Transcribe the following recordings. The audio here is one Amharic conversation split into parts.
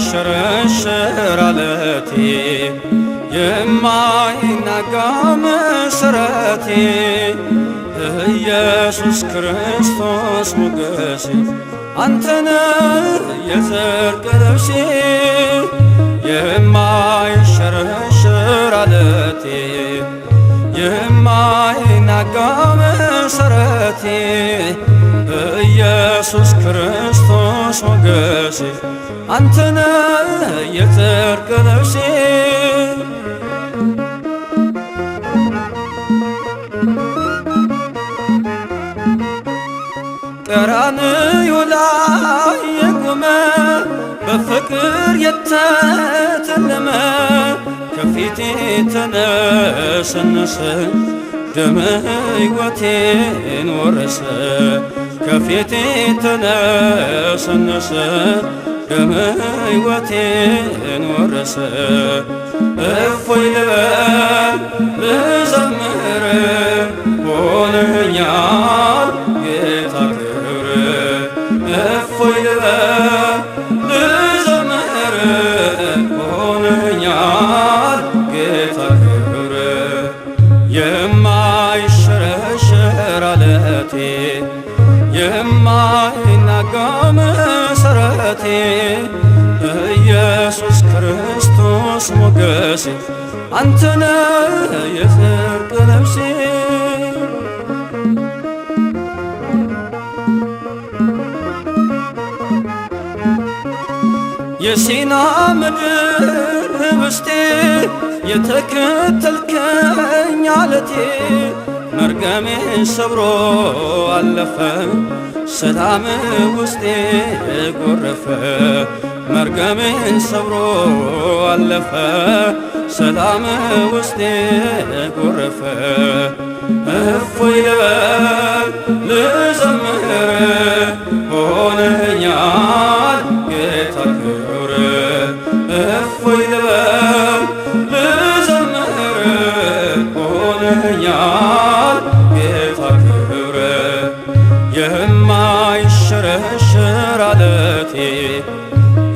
የማይሸረሸር ዓለቴ የማይናጋ መሠረቴ ኢየሱስ ክርስቶስ ሞገሴ አንተነ የጽድቅ ልብሴ የማይሸረሸር ዓለቴ የማይናጋ መሠረቴ ኢየሱስ ክርስቶስ ሞገሴ አንተነ የጽድቅ ልብሴ ቀራንዮ ላይ የቆመ በፍቅር የተተለመ ከፊቴ ተነሰነሰ ደመ ሕይወቴን ወረሰ ከፊቴ ተነሰነሰ ደመ ሕይወቴን ወረሰ እፎይ ልበል ልዘምር ሆነኛል ጌታ ክብር እፎይ ልበል ልዘምር ሆነኛል ጌታ ክብር የማይሸረሸር ዓለቴ የማይናጋ መሠረቴ ኢየሱስ ክርስቶስ ሞገሴ አንተነ የጽድቅ ልብሴ የሲና ምድር ህብስቴ የተከተልከኝ ዓለቴ መርገሜን ሰብሮ አለፈ ሰላም ውስጤ ጎረፈ መርገሜን ሰብሮ አለፈ ሰላም ውስጤ ጎረፈ እፎይ ልበል ልዘምር ሆነኛል ጌታ ክብር እፎይ ልበል ልዘምር ሆነኛል ጌታ ክብር የማይሸረሸር ዓለቴ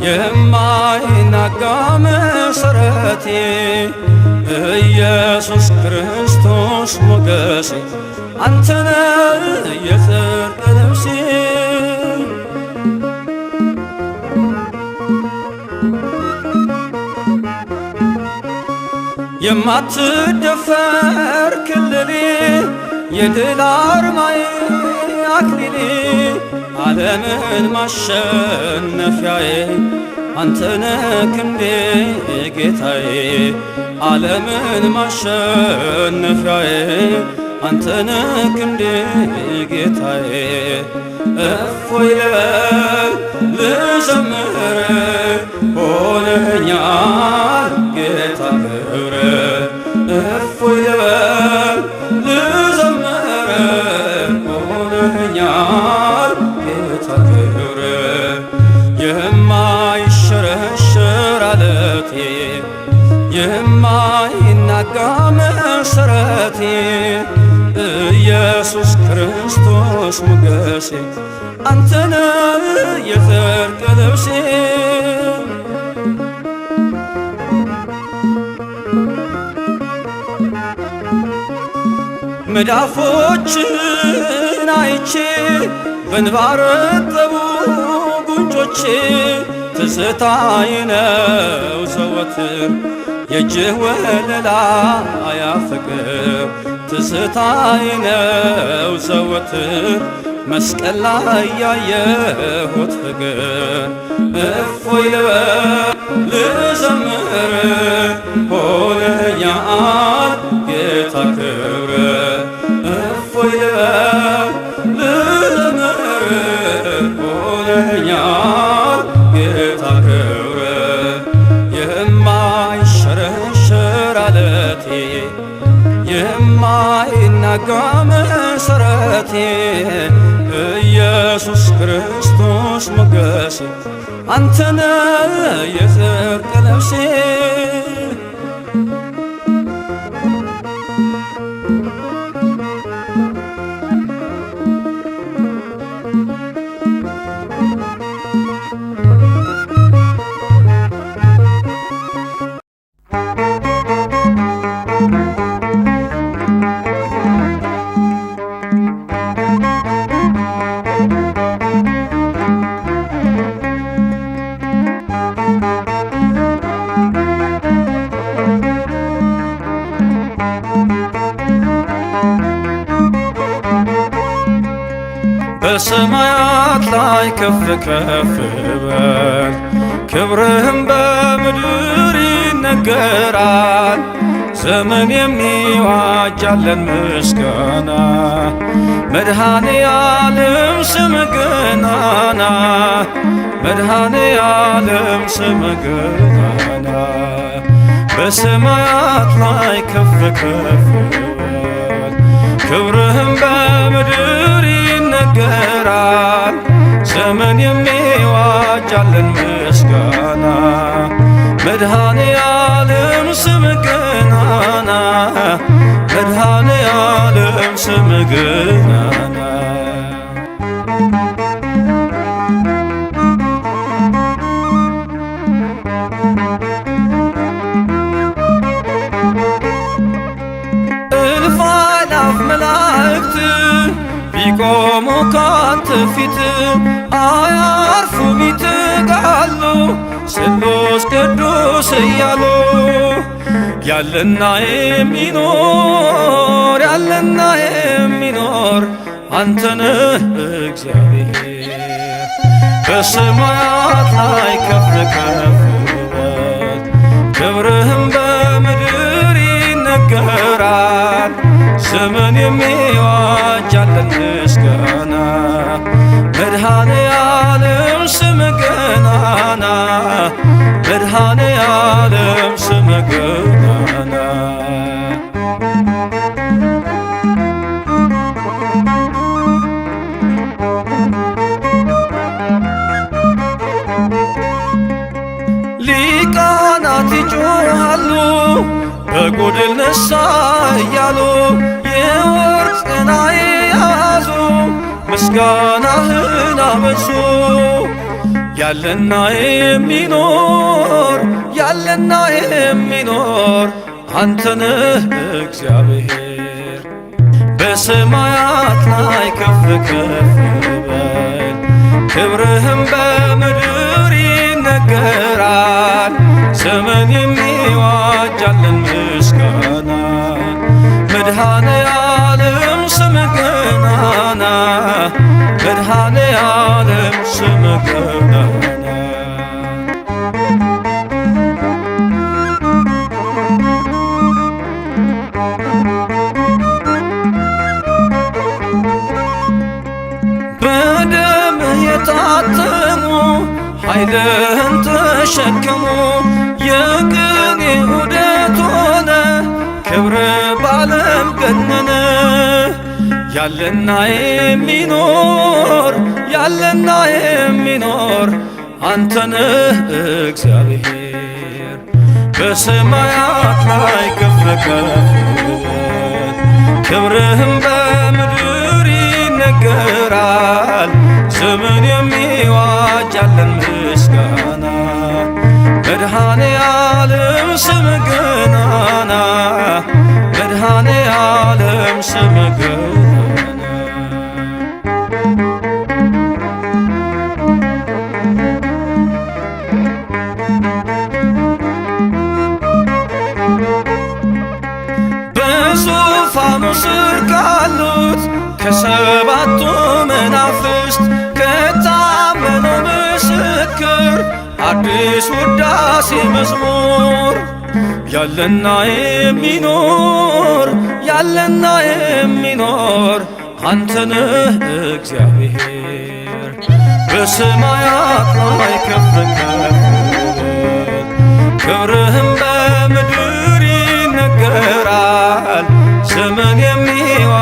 የማይናጋ መሠረቴ ኢየሱስ ክርስቶስ ሞገሴ አንተነ የጽድቅ ልብሴ የማትደፈር ክልሌ የድል አርማዬ አክሊሌ ዓለምን ማሸነፊያዬ አንተነ ክንዴ ጌታዬ ዓለምን ማሸነፊያዬ አንተነ ክንዴ ጌታዬ እፎይ ልበል ልዘምር ሆነኛል ጌታ ክብር እፎይ ልበል ልዘምር ሆነኛል ጌታ ክብር የማይሸረሸር ዓለቴ የማይናጋ መሠረቴ ኢየሱስ ክርስቶስ ሞገሴ አንተነ የጽድቅ ልብሴ መዳፎችን አይቼ በእንባ ረጠቡ ጉንጮቼ ትዝታዬ ነው ዘወትር የእጅህ ወለላ አያፍቅር ትዝታዬ ነው ዘወትር መስቀል ላይ ያየሁት ፍቅር እፎይ ልበል ልዘምር ሆነኛል ጌታ ክብር እፎይ ልበል ልዘምር ሆነኛል ጸጋ መሰረቴ ኢየሱስ ክርስቶስ ሞገሴ አንተነ የጽድቅ ልብሴ በሰማያት ላይ ከፍ ከፍ በል ክብርህም በምድር ይነገራል። ዘመን የሚዋጃለን ምስጋና መድኃኔ ዓለም ስምህ ገናና መድኃኔ ዓለም ስምህ ገናና በሰማያት ላይ ከፍ ከፍ በል ክብርህም በምድር ይነገራል። ዘመን የሚዋጃለን ምስጋና መድኃኔ ዓለም ስምህ ገናና መድኃኔ ዓለም ስምህ ገናና እልፍ አእላፍ መላእክት ቢቆሙ ካንተ ፊት አያርፉም ይትጋሉ ስሉስ ቅዱስ እያሉ ያለና የሚኖር ያለና የሚኖር አንተነህ እግዚአብሔር በሰማያት ላይ ከፍ ከፍ በል ክብርህም በምድር ይነገራል። ዘመን የሚዋጃለን ምስጋና መድኃኔ ዓለም ስምህ ገናና መድኃኔ ዓለም ስምህ ገናና ሊቃናት ይጮኻሉ በጎድል ነሣ እያሉ የወርቅ ጽና የያዙ ምስጋናህን አበዙ ያለና የሚኖር ያለና የሚኖር አንተነህ እግዚአብሔር በሰማያት ላይ ከፍ ከፍ በል ክብርህም በምድር ይነገራል። ዘመን የሚዋጃለን ምስጋና መድኃኔ ዓለም ስምህ ገናና መድኃኔ ዓለም ስምህ ገናና በደምህ የታተሙ ኃይልህን ተሸከሙ የቅኔ ዑደት ሆነ ክብር ባለም ገነነ ያለና የሚኖር ያለና የሚኖር አንተነህ እግዚአብሔር በሰማያት ላይ ከፍ ከፍ በል ክብርህም በምድር ይነገራል። ዘመን የሚዋጃለን ምስጋና መድኃኔ ዓለም ስምህ ገናና መድኃኔ ዓለም ስምህ ገናና በዙፋኑ ስር ካሉት ከሰባቱ መናፍስት ከታመነው ምስክር አዲስ ውዳሴ መዝሙር ያለና የሚኖር ያለና የሚኖር አንተነህ እግዚአብሔር በሰማያት ላይ ከፍ ከፍ በል ክብርህም በምድር ይነገራል። ዘመን የሚዋ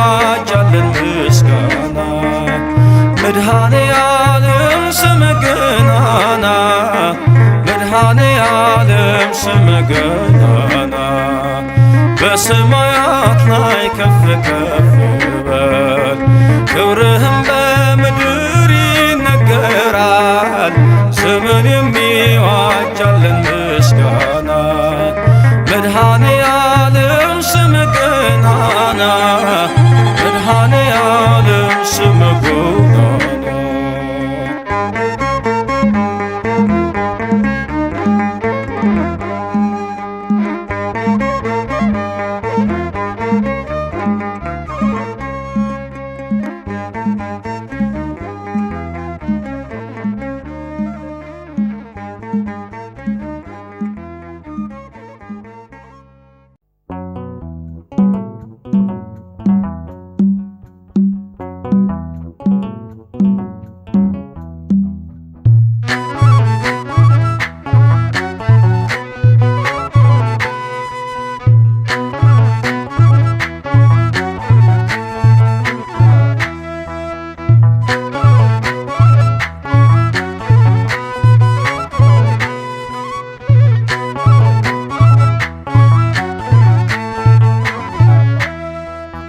ስምን የሚዋጃለን ምስጋና መድኃኔ ዓለም ስም ገናና መድኃኔ ዓለም ስም ገናና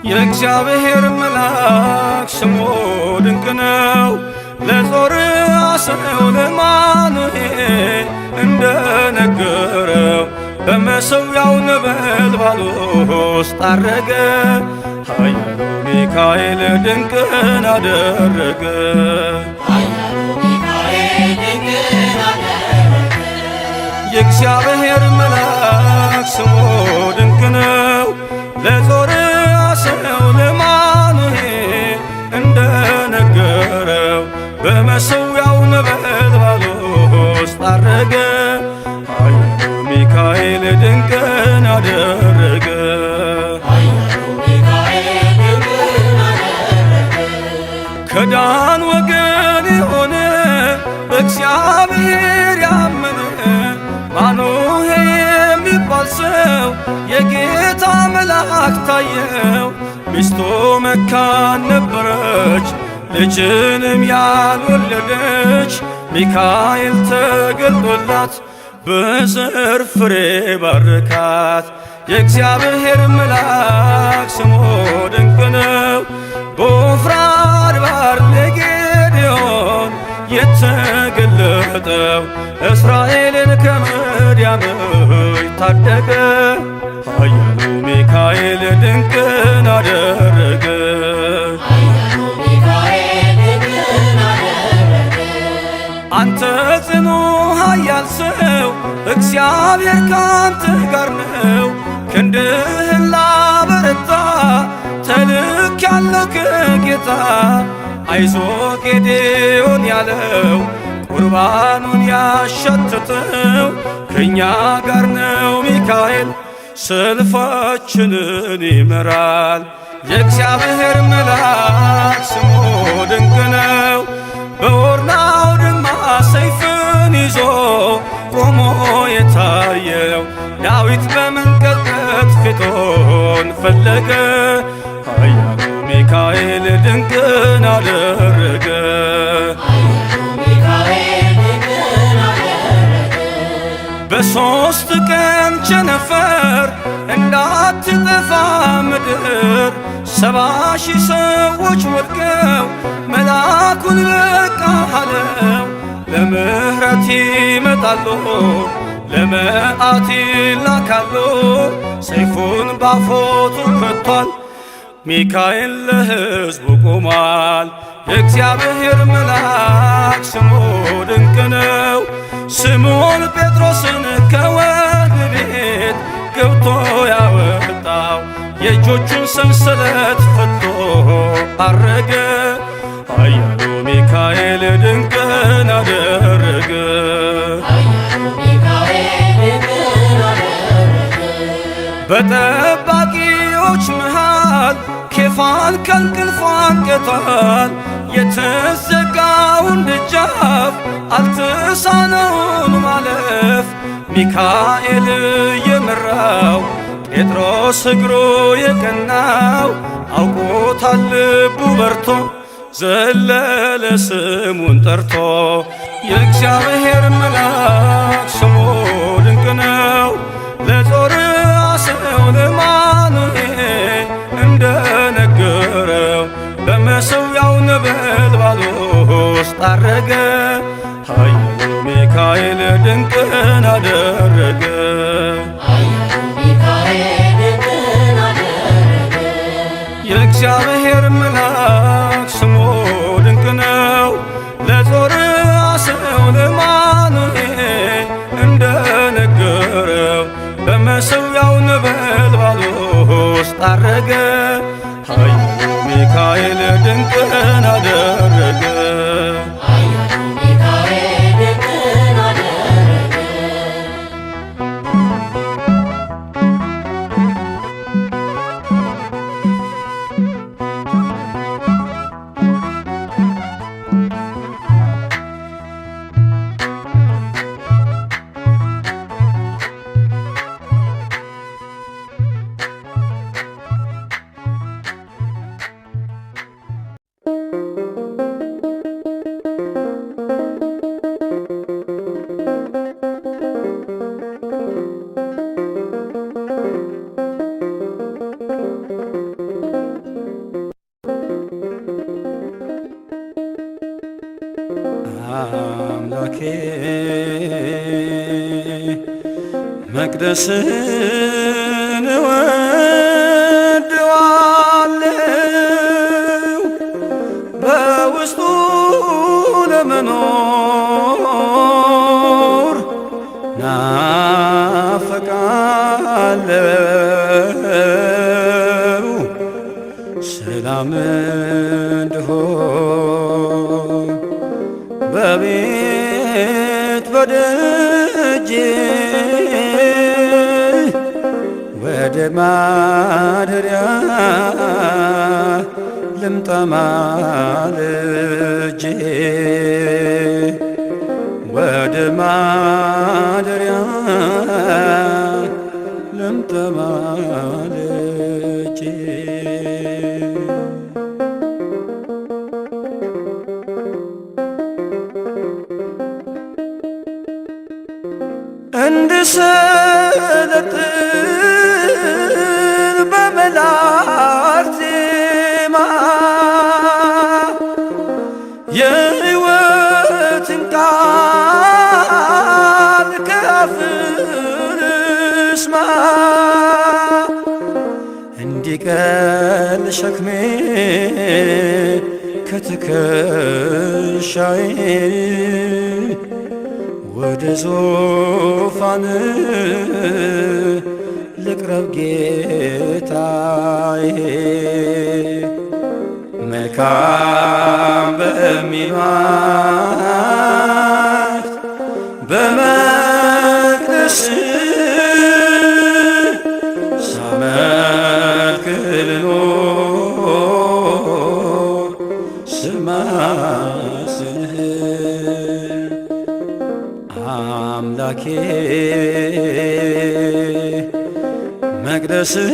የእግዚአብሔር መልአክ ስሙ ድንቅ ነው። ለጾርዓ ሰው ለማኑሄል እንደነገረው በመሠዊያው ነበልባል ውስጥ አረገ። ኃያሉ ሚካኤል ድንቅን አደረገ። የእግዚአብሔር መልአክ ስሙ ድንቅ ነው። ለጾርዓ ሰው ለማኑሄል እንደነገረው በመሠዊያው ነበልባል ውስጥ አረገ። ኃያሉ ሚካኤል ድንቅን አደረገ። ከዳን ወገን የሆነ በእግዚአብሔር ያመነ ማኑሄ የሚባል ሰው የጌታ መልአክ ታየው። ሚስቱ መካን ነበረች፣ ልጅንም ያልወለደች። ሚካኤል ተገልጦላት በዘር ፍሬ ባረካት። የእግዚአብሔር መልአክ ስሙ ድንቅ ነው። በዖፍራ አድባር ለጌዴዎን የተገለጠው እስራኤልን ከምድያም ታደገ። ኃያሉ ሚካኤል ድንቅን አደረገ። አንተ ጽኑ ኃያል ሰው እግዚአብሔር ካንተ ጋር ነው። ክንድህን ላበረታ ተልኬአለሁ ከጌታ። አይዞ ጌዴዎን ያለው ቁርባኑን ያሸተተው ከእኛ ጋር ነው ሚካኤል ሰልፋችንን ይመራል። የእግዚአብሔር መልአክ ስሙ ድንቅ ነው። በኦርናው ድማ ሰይፍን ይዞ ቆሞ የታየው ዳዊት በመንቀጥቀጥ ፊቱን ፈለገ። ኃያሉ ሚካኤል ድንቅን አደረገ። በሦስት ቀን ቸነፈር እንዳትጠፋ ምድር 70,000 ሰዎች ወድቀው መልአኩን በቃ አለው። ለምሕረት ይመጣሉ ለመዓት ይላካሉ። ሰይፉን ባፎቱ ከቷል ሚካኤል ለሕዝቡ ቆሟል። የእግዚአብሔር መልአክ ስሙ ድንቅ ነው። ስምዖን ጴጥሮስን ከወህኒ ቤት ገብቶ ያወጣው የእጆቹን ሰንሰለት ፈቶ አረገ። ኃያሉ ሚካኤል ድንቅን አደረገ። በጠባቂዎች መሃል ኬፋን ከእንቅልፉ አንቅቷል። የተዘጋውን ደጃፍ አልተሳነውም ማለፍ። ሚካኤል የመራው ጴጥሮስ እግሩ የቀናው አውቆታል ልቡ በርቶ ዘለለ ስሙን ጠርቶ። የእግዚአብሔር መልአክ ስሙ ድንቅ ነው። ለጾርዓ ሰው ለማኑሄል እንደነገረው በመሠዊያው ነበልባል ውስጥ አረገ። አረገ ኃያሉ ሚካኤል ድንቅን አደረገ። አምላኬ መቅደስን እወድዋለሁ በውስጡ ለመኖር ናፍቃለሁ ሰላም እንድሆን በቤት በደጄ ወደ ማደሪያ ልምጣ ማልጄ ወደ ማደሪያ ልምጣ ማልጄ እንድሰለጥን በመላእክት ዜማ የሕይወትን ቃል ከአፍህ ልስማ እንዲቀል ሸክሜ ከትከሻዬ ወደ ዙፋን ልቅረብ ጌታዬ መልካም በሚሏት በመቅደስ ሳመልክ ልኖር ስማስህ አምላኬ መቅደስን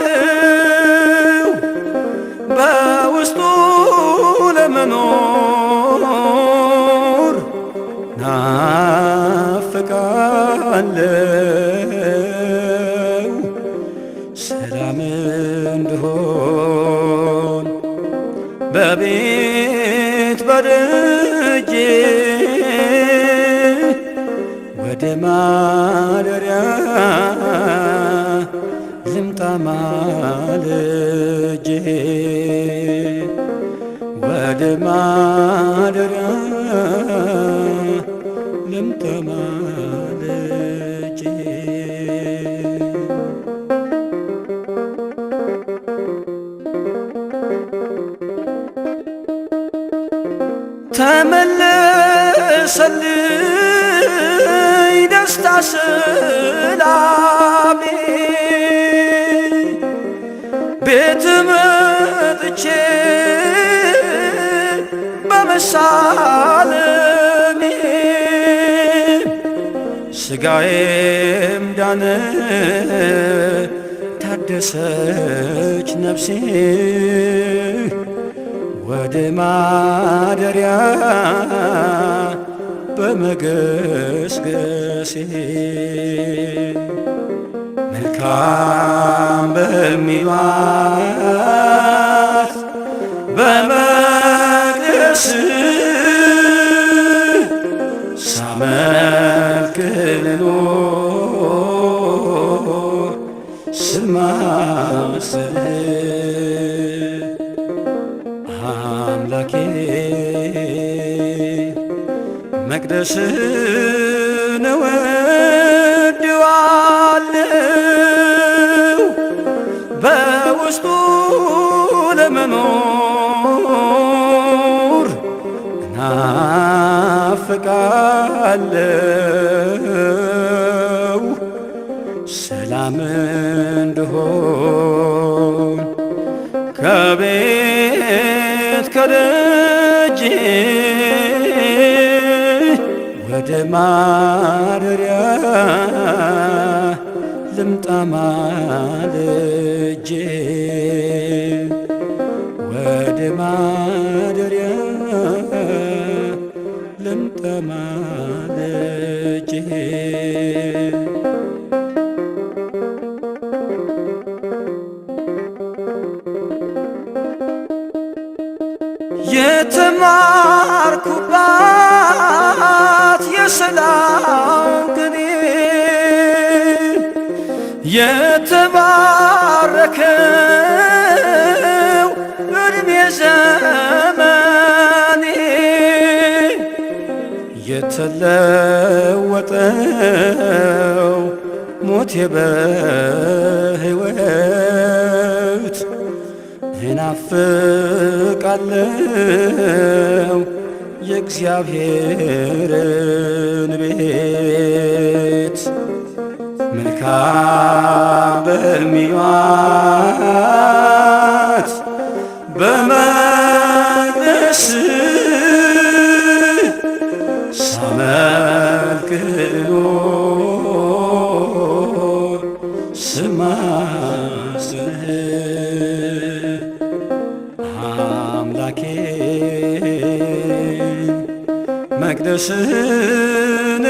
እወድዋለሁ በውስጡ ለመኖር ናፍቃለሁ ሰላም እንድሆን በቤት በደጄ ወደ ማደሪያ ልምጣ ማልጄ ወደ ማደሪያ ልምጣ ማልጄ ተመለሰልኝ ደስታ ሰላሜ ቤት መጥቼ በመሳለሜ ሥጋዬም ዳነ ታደሰች ነፍሴ ወደ ማደሪያ በመገስገሴ መልካም በሚሏት በመቅደስ ሳመልክ ልኖር ስማስህ አምላኬ መቅደስን እወድዋለሁ ወድዋለው በውስጡ ለመኖር እናፍቃለው ሰላም እንድሆን ከቤት ከደጅ ወደ ማደሪያ ልምጣ ማልጄ ወደ ማደሪያ ልምጣ ማልጄ የተማርኩባት የሰላም ቅኔ የተባረከው ዕድሜ ዘመኔ የተለወጠው ሞቴ በሕይወት እናፍቃለው የእግዚአብሔርን ቤት መልካም በሚዋት በመቅደስ ሳመልክ ልኖር ስማጽንህ አምላኬ መቅደስን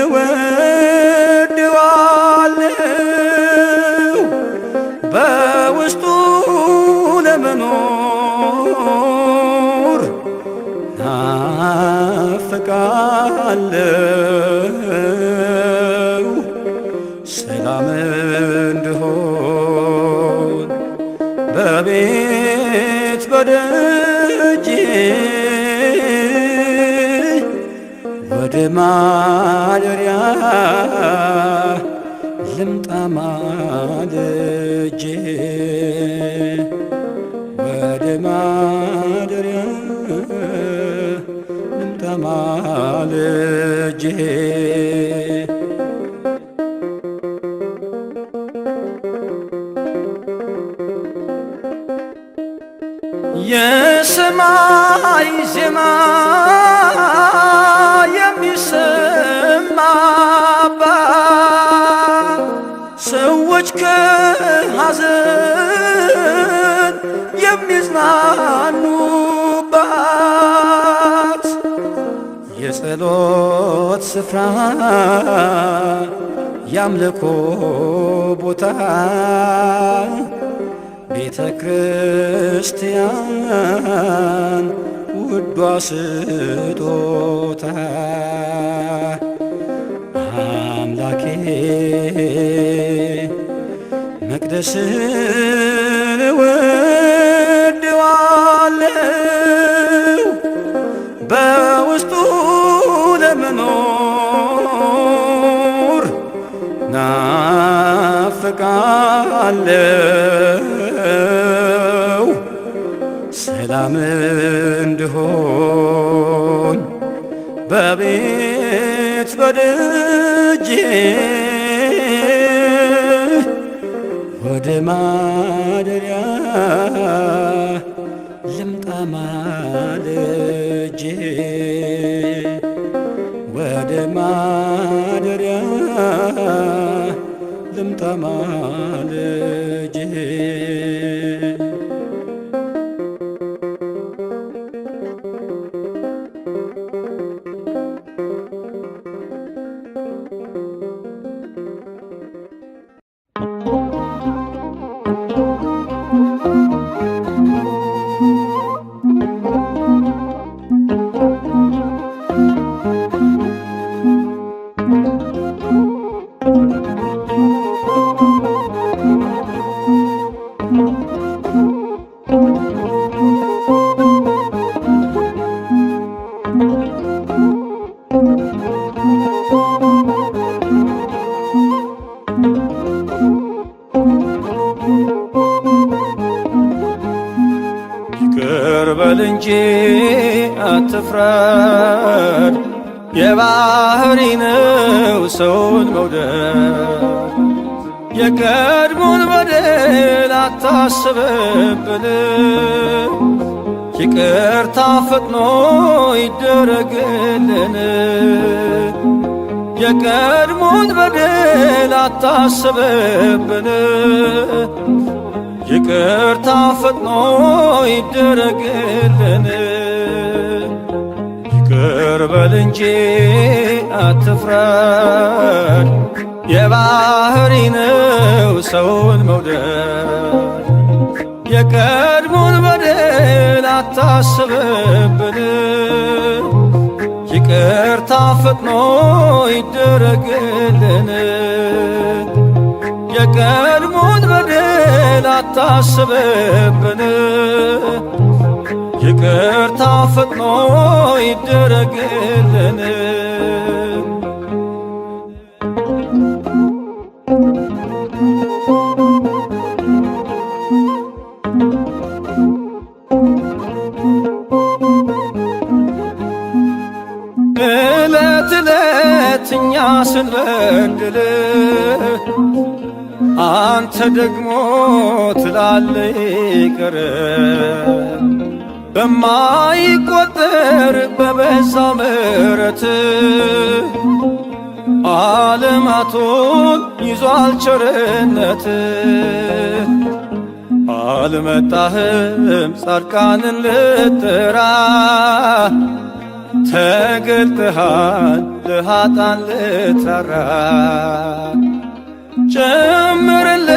እወድዋለው በውስጡ ለመኖር ናፍቃለው ሰላም እንድሆን በቤት በደጅ ወደ ማደሪያ ልምጣ ማልጄ ወደ ማደሪያ ልምጣ ማልጄ የሰማይ ዜማ የሚሰማባት ሰዎች ከሐዘን የሚጽናኑባት የጸሎት ስፍራ ያምልኮ ቦታ ቤተ ክርስቲያን ውዷ ስጦታ አምላኬ መቅደስን እወድዋለው በውስጡ ለመኖር ናፍቃለው ሰላም እንድሆን በቤት በደጅ ወደ ማደሪያ ልምጣ ማልጄ ወደ ማደሪያ ልምጣ ማልጄ አትፍረድ፣ የባህሪ ነው ሰውን መውደድ። የቀድሞን በደል አታስብብን፣ ይቅርታ ፈጥኖ ይደረግልን። የቀድሞን በደል አታስብብን፣ ይቅርታ ፈጥኖ ይደረግልን። ይቅር በል እንጂ አትፍረድ፣ የባህሪ ነው ሰውን መውደድ። የቀድሞን በደል አታስብብን፣ ይቅርታ ፈጥኖ ይደረግልን። የቀድሞን በደል አታስብብን፣ ይቅርታ ፈጥኖ ይደረግልን። ዕለት ዕለት እኛ ስንበድል አንተ ደግሞ ትላለህ ይቅር። በማይቆጠር በበዛው ምሕረት ዓለማቱን ይዟል ቸርነት። አልመጣህም ጻድቃንን ልትጠራ፣ ተገልጠሃል ለኃጥአን ልትራራ። ጨምርልን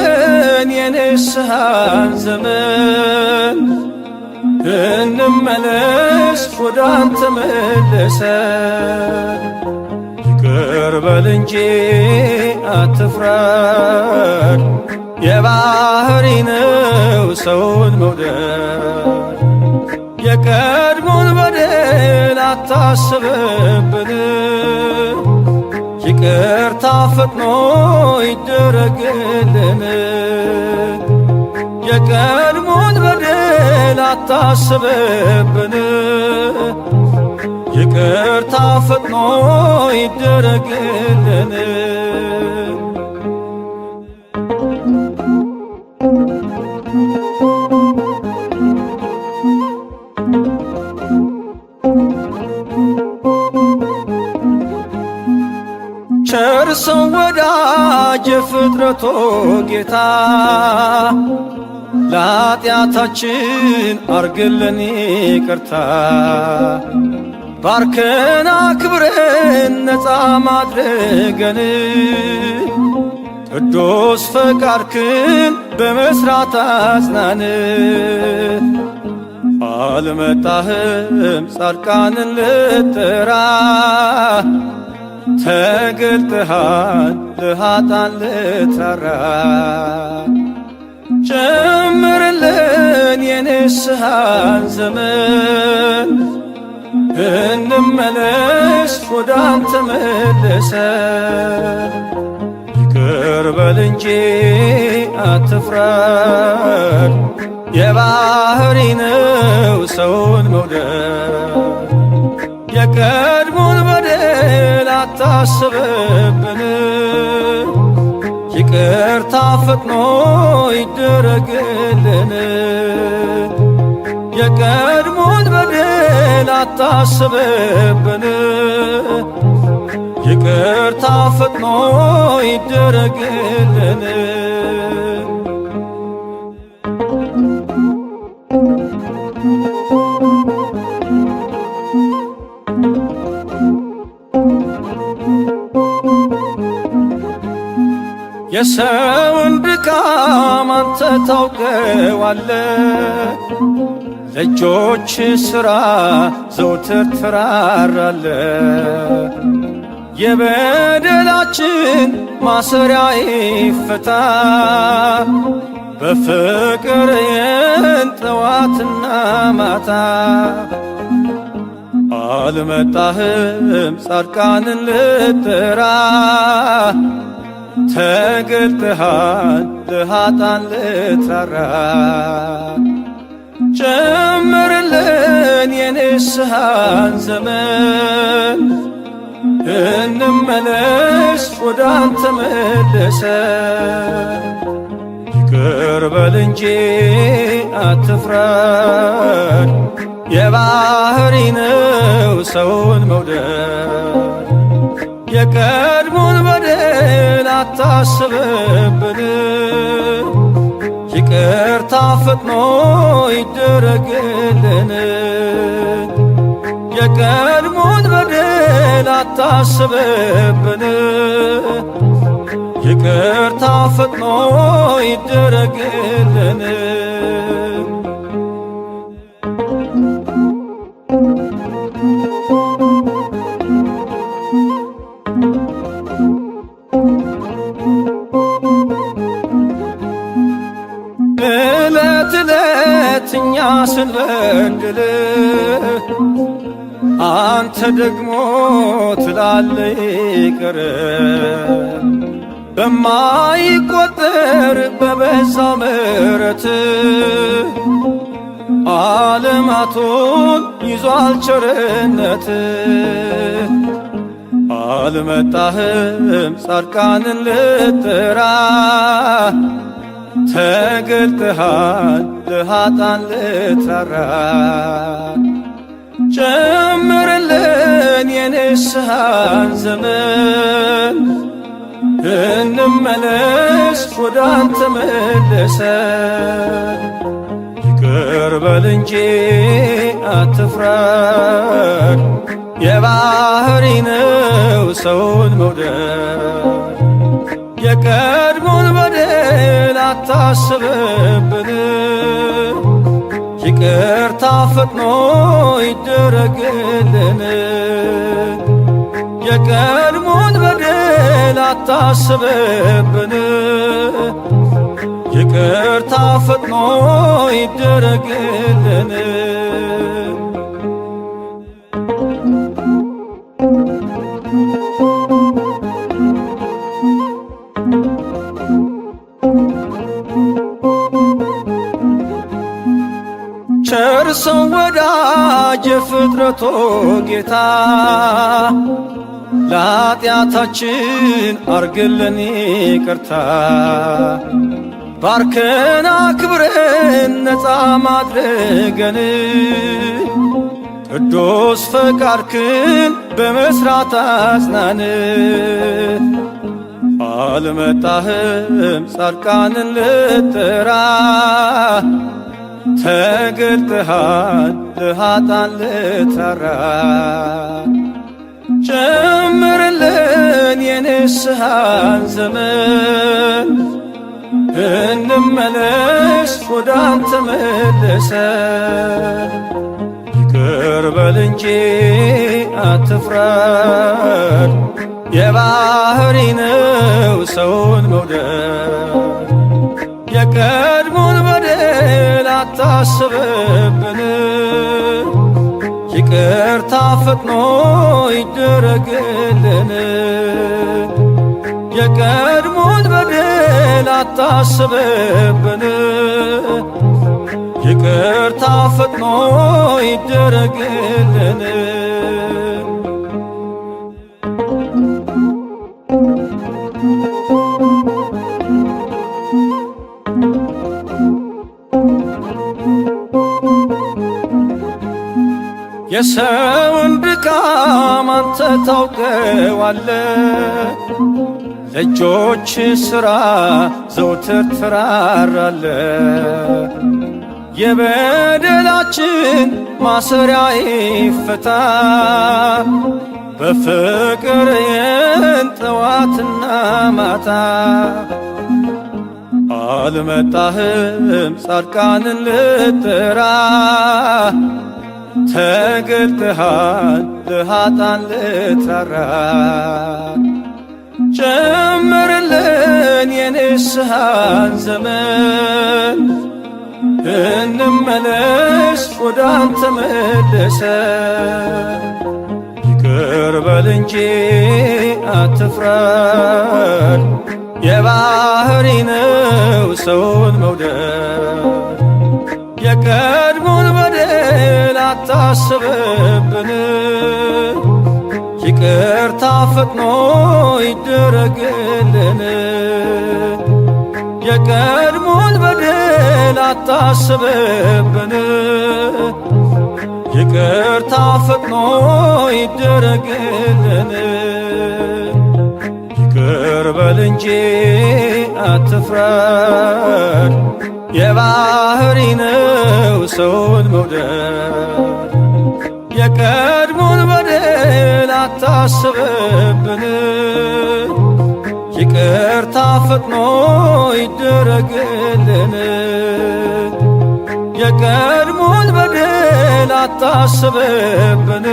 የንስሐን ዘመን፣ እንመለስ ወደ አንተ መልሰን። ይቅር በል እንጂ አትፍረድ፣ የባህሪ ነው ሰውን መውደድ። የቀድሞን በደል አታስብብን፣ ይቅርታ ፈጥኖ ይደረግልን። የቀድሞን በደል አታስብብን፣ ይቅርታ ፈጥኖ ይደረግልን። ቸር ሰው ወዳጅ የፍጥረቶ ጌታ፣ ለኃጢአታችን አርግልን ይቅርታ። ባርከን አክብረን ነፃ ማድረገን፣ ቅዱስ ፈቃድክን በመስራት አጽናን። አልመጣህም ጻድቃንን ልትጠራ፣ ተገልጠሃል ለኃጥአን ልትራራ። ጨምርልን የንስሐን ዘመን፣ እንመለስ ወደ አንተ መልሰን። ይቅር በል እንጂ አትፍረድ፣ የባህሪ ነው ሰውን መውደድ። የቀድሞን በደል አታስብብን፣ ይቅርታ ፈጥኖ ይደረግልን። የቀድሞን በደል አታስብብን፣ ይቅርታ ፈጥኖ ይደረግልን። የሰውን ድካም አንተ ታውቀዋለህ፣ ለእጆች ሥራ ዘውትር ትራራለህ። የበደላችን ማሰሪያ ይፈታ፣ በፍቅርህን ጠዋትና ማታ። አልመጣህም ጻድቃንን ልትጠራ፣ ተገልጠሃል ለኃጥአን ልትራራ። ጨምርልን የንስሐን ዘመን እንመለስ ወደ አንተ መልሰን። ይቅር በል እንጂ አትፍረድ፣ የባህሪ ነው ሰውን መውደድ። የቀድሞን በደል አታስብብን፣ ይቅርታ ፈጥኖ ይደረግልን። የቀድሞን በደል አታስብብን፣ ይቅርታ ፈጥኖ ይደረግልን። ዕለት ዕለት እኛ ስንበድል አንተ ደግሞ ትላለህ ይቅር። በማይቆጠር በበዛ ምሕረት ዓለማቱን ይዟል ቸርነት። አልመጣህም ጻድቃንን ልትጠራ፣ ተገልጠሃል ለኃጥአን ልትራራ። ጨምርልን የንስሐን ዘመን እንመለስ ወደ አንተ መልሰን። ይቅር በል እንጂ አትፍረድ፣ የባህሪ ነው ሰውን መውደድ። የቀድሞን በደል አታስብብን፣ ይቅርታ ፈጥኖ ይደረግልን። የቀድሞን በደል አታስብብን፣ ይቅርታ ፈጥኖ ይደረግልን። ቸር ሰው ወዳጅ የፍጥረቶ ጌታ፣ ለኃጢአታችን አርግልን ይቅርታ። ባርከን አክብረን ነፃ ማድረገን፣ ቅዱስ ፈቃድክን በመስራት አጽናን። አልመጣህም ጻድቃንን ልትጠራ፣ ተገልጠሃል ለኃጥአን ልትራራ። ጨምርልን የንስሐን ዘመን እንመለስ ወደ አንተ መልሰን። ይቅር በል እንጂ አትፍረድ፣ የባህሪ ነው ሰውን መውደድ። የቀድሞን በደል አታስብብን፣ ይቅርታ ፈጥኖ ይደረግልን። የቀድሞን በደል አታስብብን፣ ይቅርታ ፈጥኖ ይደረግልን። የሰውን ድካም አንተ ታውቀዋለህ፣ ለእጆች ሥራ ዘውትር ትራራለህ። የበደላችን ማሰሪያ ይፈታ፣ በፍቅርህን ጠዋትና ማታ። አልመጣህም ጻድቃንን ልትጠራ፣ ተገልጠሃል ለኃጥአን ልትራራ። ጨምርልን የንስሐን ዘመን እንመለስ ወደ አንተ መልሰን። ይቅር በል እንጂ አትፍረድ፣ የባህሪ ነው ሰውን መውደድ። የቀድሞ አታስብብን። ይቅርታ ፈጥኖ ይደረግልን። የቀድሞን በደል አታስብብን። ይቅርታ ፈጥኖ ይደረግልን። ይቅር በል እንጂ አትፍረድ፣ የባህሪ ነው ሰውን መውደድ። የቀድሞን በደል አታስብብን። ይቅርታ ፈጥኖ ይደረግልን። የቀድሞን በደል አታስብብን።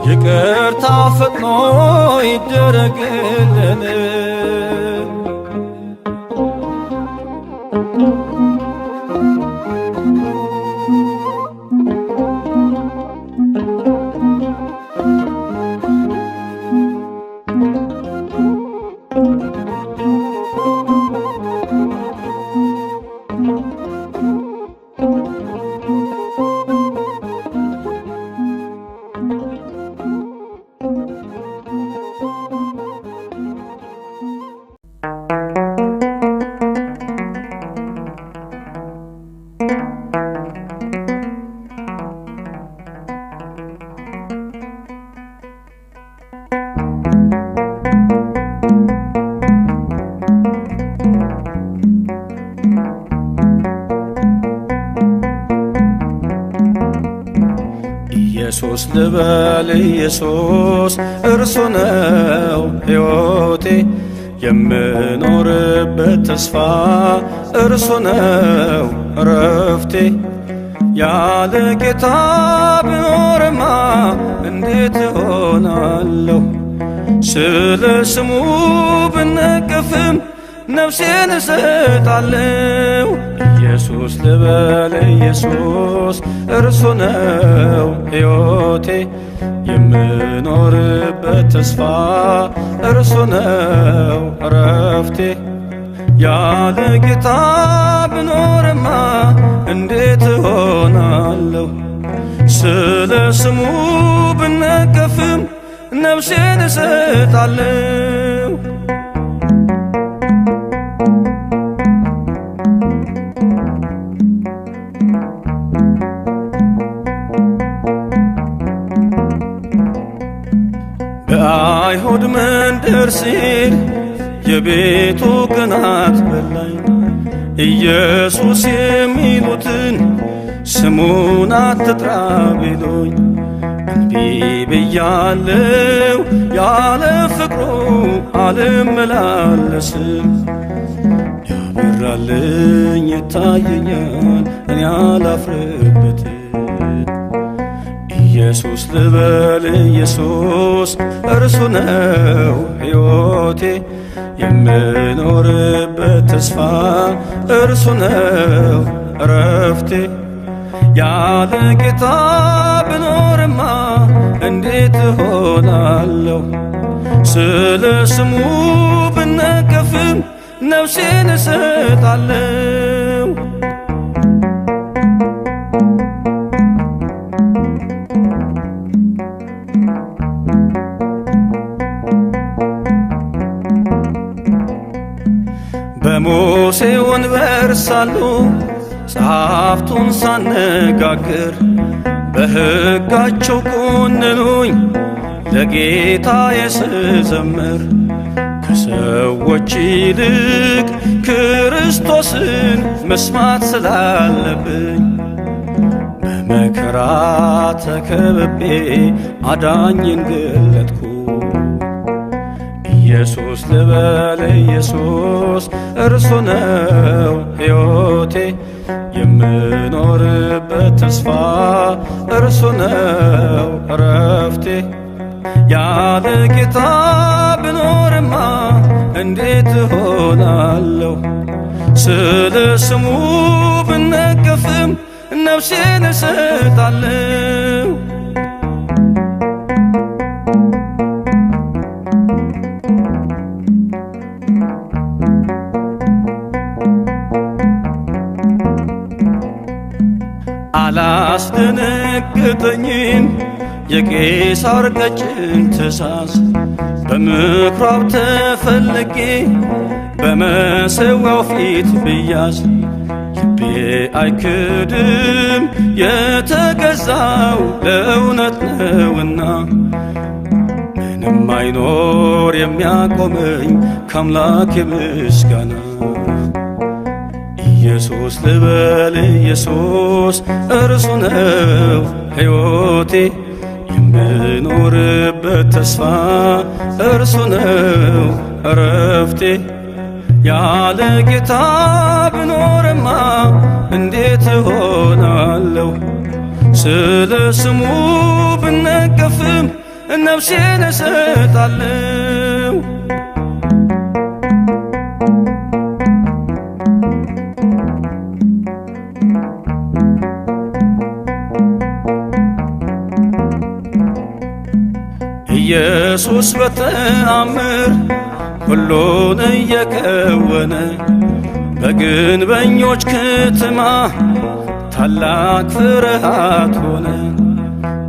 ይቅርታ ፈጥኖ ይደረግልን። ኢየሱስ ልበል ኢየሱስ እርሱ ነው ሕይወቴ፣ የምኖርበት ተስፋ እርሱ ነው ረፍቴ። ያለ ጌታ ብኖርማ እንዴት እሆናለሁ? ስለ ስሙ ብነቀፍም ነፍሴን እሰጣለሁ። ኢየሱስ ልበል ኢየሱስ እርሱ ነው ሕይወቴ፣ የምኖርበት ተስፋ እርሱ ነው ረፍቴ። ያለ ጌታ ብኖርማ እንዴት እሆናለሁ? ስለ ስሙ ብነቀፍም ነፍሴን እሰጣለሁ። በአይሁድ መንደር ሲል የቤቱ ቅናት በላኝ። ኢየሱስ የሚሉትን ስሙን አትጥራ ቢሉኝ እምቢ ብያለው። ያለ ፍቅሩ አልመላለስም። ያበራልኝ ይታየኛል እኔ አላፍርበትም። ኢየሱስ ልበል ኢየሱስ እርሱ ነው ሕይወቴ፣ የምኖርበት ተስፋ እርሱ ነው ረፍቴ። ያለ ጌታ ብኖርማ እንዴት እሆናለሁ? ስለ ስሙ ብነቀፍም ነፍሴን እሰጣለሁ። በሙሴ ወንበር ሳሉ ጸሐፍቱን ሳነጋግር በሕጋቸው ኮንኑኝ ለጌታዬ ስዘምር። ከሰዎች ይልቅ ክርስቶስን መስማት ስላለብኝ በመከራ ተከብቤ አዳኝን ገለጥኩ። ኢየሱስ ልበል ኢየሱስ እርሱ ነው ሕይወቴ፣ የምኖርበት ተስፋ እርሱ ነው ረፍቴ። ያለ ጌታ ብኖርማ እንዴት እሆናለሁ? ስለ ስሙ ብነቀፍም ነፍሴን እሰጣለሁ። ያስደነገጠኝን የቄሳር ቀጭን ትእዛዝ በምኵራብ ተፈልጌ በመሠዊያው ፊት ብያዝ ልቤ አይክድም የተገዛው ለእውነት ነውና ምንም አይኖር የሚያቆመኝ ከአምላኬ ምስጋና። ኢየሱስ ልበል ኢየሱስ እርሱ ነው ሕይወቴ የምኖርበት ተስፋ እርሱ ነው እረፍቴ። ያለ ጌታ ብኖርማ እንዴት እሆናለሁ? ስለ ስሙ ብነቀፍም ነፍሴን እሰጣለሁ። ኢየሱስ በተአምር ሁሉን እየከወነ በግንበኞች ከተማ ታላቅ ፍርሃት ሆነ።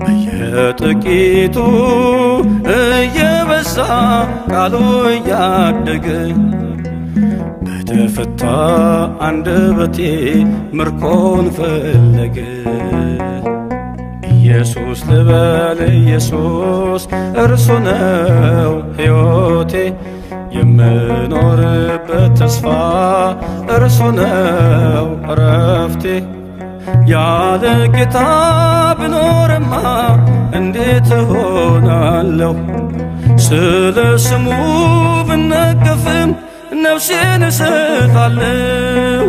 በየጥቂቱ እየበዛ ቃሉ እያደገ በተፈታ አንደበቴ ምርኮን ፈለገ። ኢየሱስ ልበል ኢየሱስ እርሱ ነው ሕይወቴ የምኖርበት ተስፋ እርሱ ነው እረፍቴ። ያለ ጌታ ብኖርማ እንዴት እሆናለሁ? ስለ ስሙ ብነቀፍም ነፍሴን እሰጣለሁ።